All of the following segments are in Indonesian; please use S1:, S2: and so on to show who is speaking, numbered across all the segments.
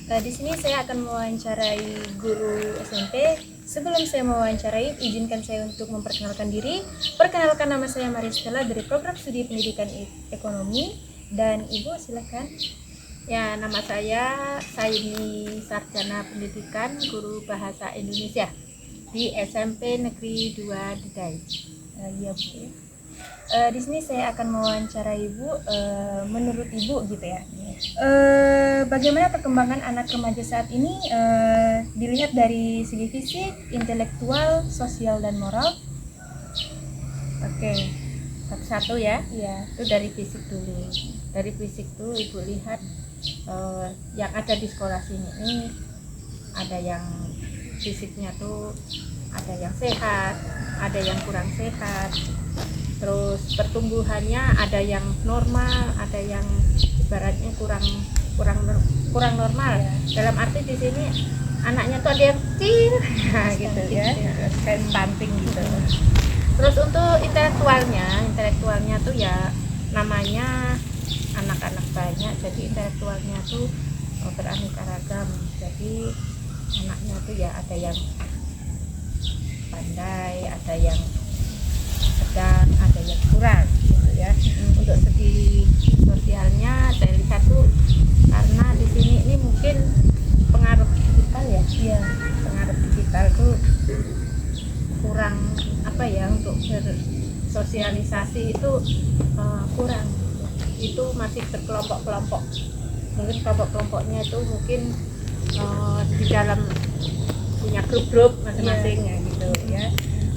S1: Di sini saya akan mewawancarai guru SMP. Sebelum saya mewawancarai, izinkan saya untuk memperkenalkan diri. Perkenalkan, nama saya Maristella dari Program Studi Pendidikan Ekonomi. Dan Ibu silakan.
S2: Ya, nama saya Saini Sarjana Pendidikan Guru Bahasa Indonesia di SMP Negeri 2 Dedai.
S1: Iya Bu. Di sini saya akan mewawancarai Ibu. Menurut Ibu gitu ya, bagaimana perkembangan anak remaja saat ini dilihat dari segi fisik, intelektual, sosial, dan moral?
S2: Oke, satu-satu ya.
S1: Iya.
S2: Itu dari fisik dulu. Dari fisik tuh Ibu lihat yang ada di sekolah sini ini ada yang fisiknya tuh ada yang sehat, ada yang kurang sehat. Terus pertumbuhannya ada yang normal, ada yang ibaratnya kurang normal. Dalam arti di sini anaknya tuh ada yang kecil, nah, gitu ya, kayak stunting gitu. Terus untuk intelektualnya tuh ya namanya anak-anak banyak, jadi intelektualnya tuh beraneka ragam. Jadi anaknya tuh ya ada yang pandai, ada yang sedang, ada yang kurang gitu ya. Untuk segi sosialnya saya lihat tuh karena di sini ini mungkin pengaruh digital ya.
S1: Iya.
S2: Pengaruh digital tuh kurang apa ya, untuk bersosialisasi itu kurang. Itu masih berkelompok-kelompok. Mungkin kelompok-kelompoknya itu mungkin di dalam punya grup-grup masing-masing ya gitu ya.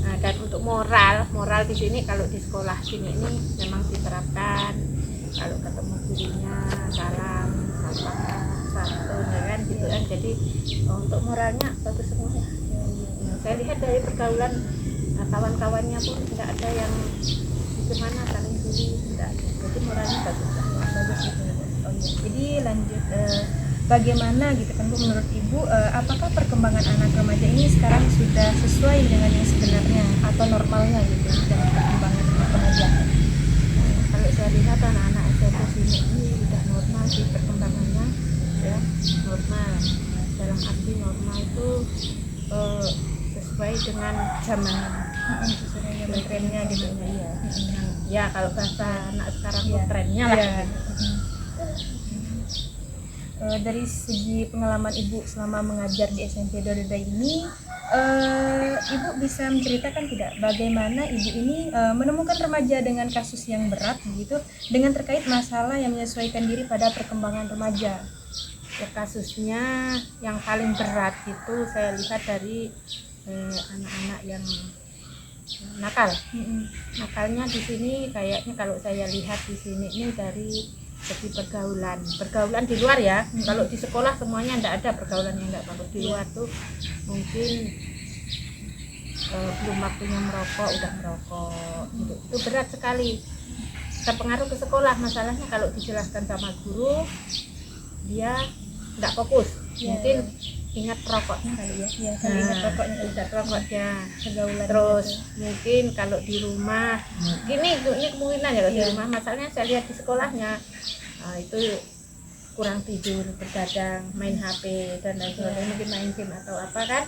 S2: Nah, dan untuk moral di sini kalau di sekolah sini ini memang diterapkan, kalau ketemu gurunya salam, sapa, santun ya kan gitu kan. Jadi untuk moralnya bagus semua ya. Saya lihat dari pergaulan kawan-kawannya pun tidak ada yang gimana saling bully, tidak. Jadi moralnya bagus gitu.
S1: Oh iya. Jadi lanjut, bagaimana gitu kan Bu, menurut Ibu, apakah perkembangan anak remaja ini sekarang sudah sesuai dengan yang sebenarnya atau normalnya gitu dengan perkembangan anak remaja?
S2: Kalau saya lihat anak-anak SMP sini ini sudah normal sih perkembangannya ya, normal. Dalam arti normal itu sesuai dengan zaman,
S1: Sesuai dengan trennya gitu
S2: ya. Ya kalau bahasa anak sekarang tuh trennya lah.
S1: Ya. Dari segi pengalaman Ibu selama mengajar di SMP Dododai ini, Ibu bisa menceritakan tidak bagaimana Ibu ini menemukan remaja dengan kasus yang berat begitu, dengan terkait masalah yang menyesuaikan diri pada perkembangan remaja?
S2: Ya, kasusnya yang paling berat itu saya lihat dari anak-anak yang nakal. Nakalnya di sini kayaknya kalau saya lihat di sini ini dari segi pergaulan di luar ya. Kalau di sekolah semuanya tidak ada pergaulan yang tidak bagus. Di luar tuh mungkin belum waktunya merokok udah merokok gitu. Itu berat sekali, terpengaruh ke sekolah. Masalahnya kalau dijelaskan sama guru dia tidak fokus, mungkin ingat rokoknya kali ya.
S1: Ingat rokoknya,
S2: ingat rokoknya.
S1: pergaulan.
S2: Terus mungkin kalau di rumah ini kemungkinan ya, kalau di rumah masalahnya saya lihat di sekolahnya itu kurang tidur, bergadang, main HP dan lain sebagainya, mungkin main game atau apa kan.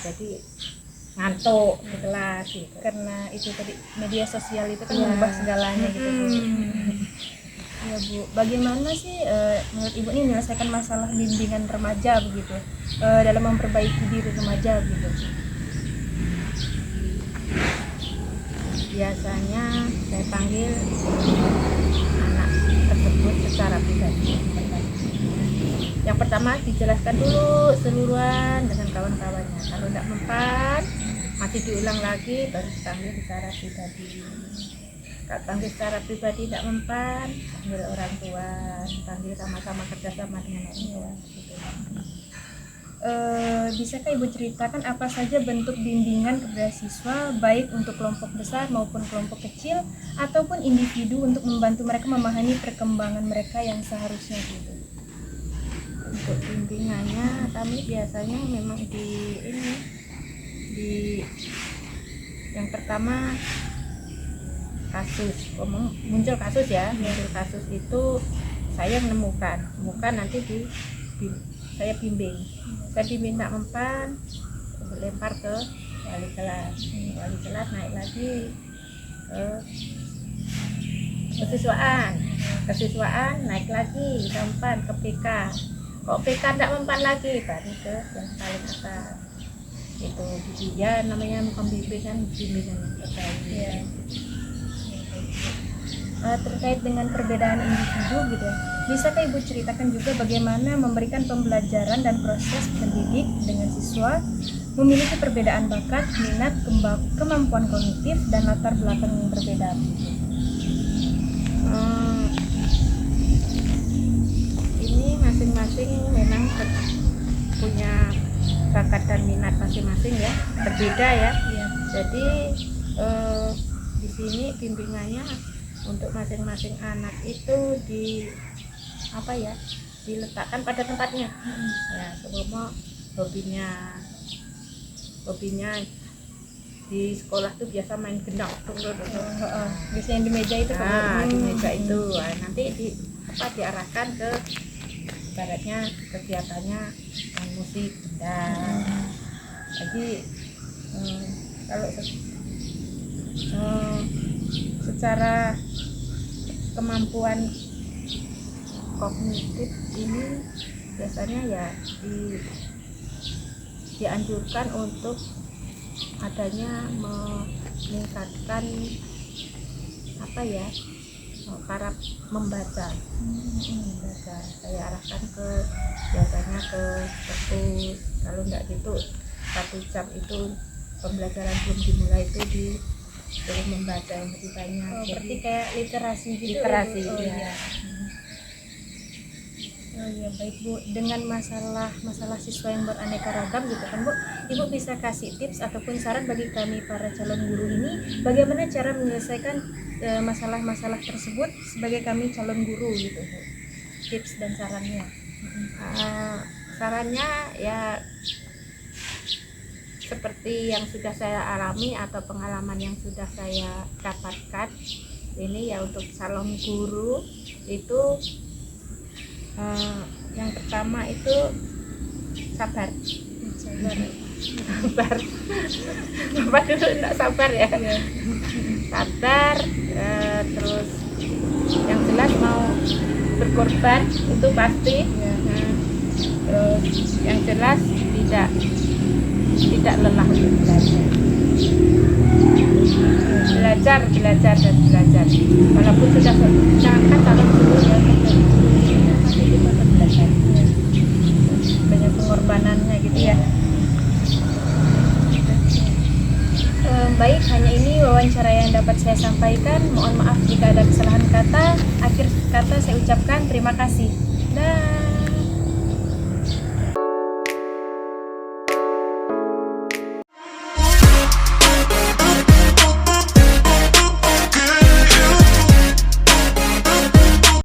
S2: Jadi ngantuk di kelas gitu.
S1: Karena itu tadi media sosial itu kan mengubah segalanya gitu Bu. Ya Bu, bagaimana sih menurut Ibu ini menyelesaikan masalah bimbingan remaja begitu, dalam memperbaiki diri remaja gitu?
S2: Biasanya saya panggil anak tersebut secara pribadi. Yang pertama dijelaskan dulu seluruhan dengan kawan-kawannya. Kalau tidak mempan, masih diulang lagi, baru dipanggil secara pribadi. Kalau panggil secara pribadi tidak mempan, panggil orang tua, panggil sama-sama kerjasama dengan orang tua. Gitu.
S1: Bisakah Ibu ceritakan apa saja bentuk bimbingan kepada siswa, baik untuk kelompok besar maupun kelompok kecil, ataupun individu, untuk membantu mereka memahami perkembangan mereka yang seharusnya gitu?
S2: Untuk bimbingannya kami biasanya memang di yang pertama muncul kasus ya. Muncul kasus itu saya menemukan nanti saya bimbing. Saya bimbing nak mempan, lempar ke wali kelas. Wali kelas naik lagi ke kesiswaan naik lagi mempan ke PK. Kok PK tidak mempan lagi, baru ke yang paling atas. Itu dia namanya pembimbingan yang terbaik.
S1: Iya. Terkait dengan perbedaan individu gitu ya, bisakah Ibu ceritakan juga bagaimana memberikan pembelajaran dan proses pendidik dengan siswa memiliki perbedaan bakat, minat, kemampuan kognitif, dan latar belakang yang berbeda?
S2: Ini masing-masing memang punya bakat dan minat masing-masing ya, berbeda ya.
S1: Iya.
S2: Jadi di sini bimbingannya untuk masing-masing anak itu diletakkan pada tempatnya. Ya, semua hobinya di sekolah tuh biasa main gendang.
S1: Biasanya di meja itu
S2: Di meja itu. Nah, nanti diarahkan ke baratnya kegiatannya main musik gendang. Jadi kalau secara kemampuan kognitif ini biasanya ya dianjurkan untuk adanya meningkatkan cara membaca. Saya arahkan biasanya ke perpus. Kalau enggak gitu 1 jam itu pembelajaran belum dimulai itu disuruh membaca yang lebih banyak.
S1: Berarti kayak literasi gitu.
S2: Literasi,
S1: Ibu?
S2: iya.
S1: Oh iya, baik Bu. Dengan masalah siswa yang beraneka ragam gitu kan Bu, Ibu bisa kasih tips ataupun saran bagi kami para calon guru ini bagaimana cara menyelesaikan masalah-masalah tersebut sebagai kami calon guru gitu Bu. Tips dan sarannya.
S2: Sarannya ya seperti yang sudah saya alami atau pengalaman yang sudah saya dapatkan ini ya, untuk calon guru itu yang pertama itu sabar. Apa dulu enggak sabar ya? Sabar, terus yang jelas mau berkorban itu pasti. Terus yang jelas tidak lelah untuk belajar dan belajar walaupun sudah jangankan calon guru ya, masih tetap belajar.
S1: Banyak pengorbanannya gitu ya. Baik, hanya ini wawancara yang dapat saya sampaikan. Mohon maaf jika ada kesalahan kata. Akhir kata saya ucapkan terima kasih. Dah.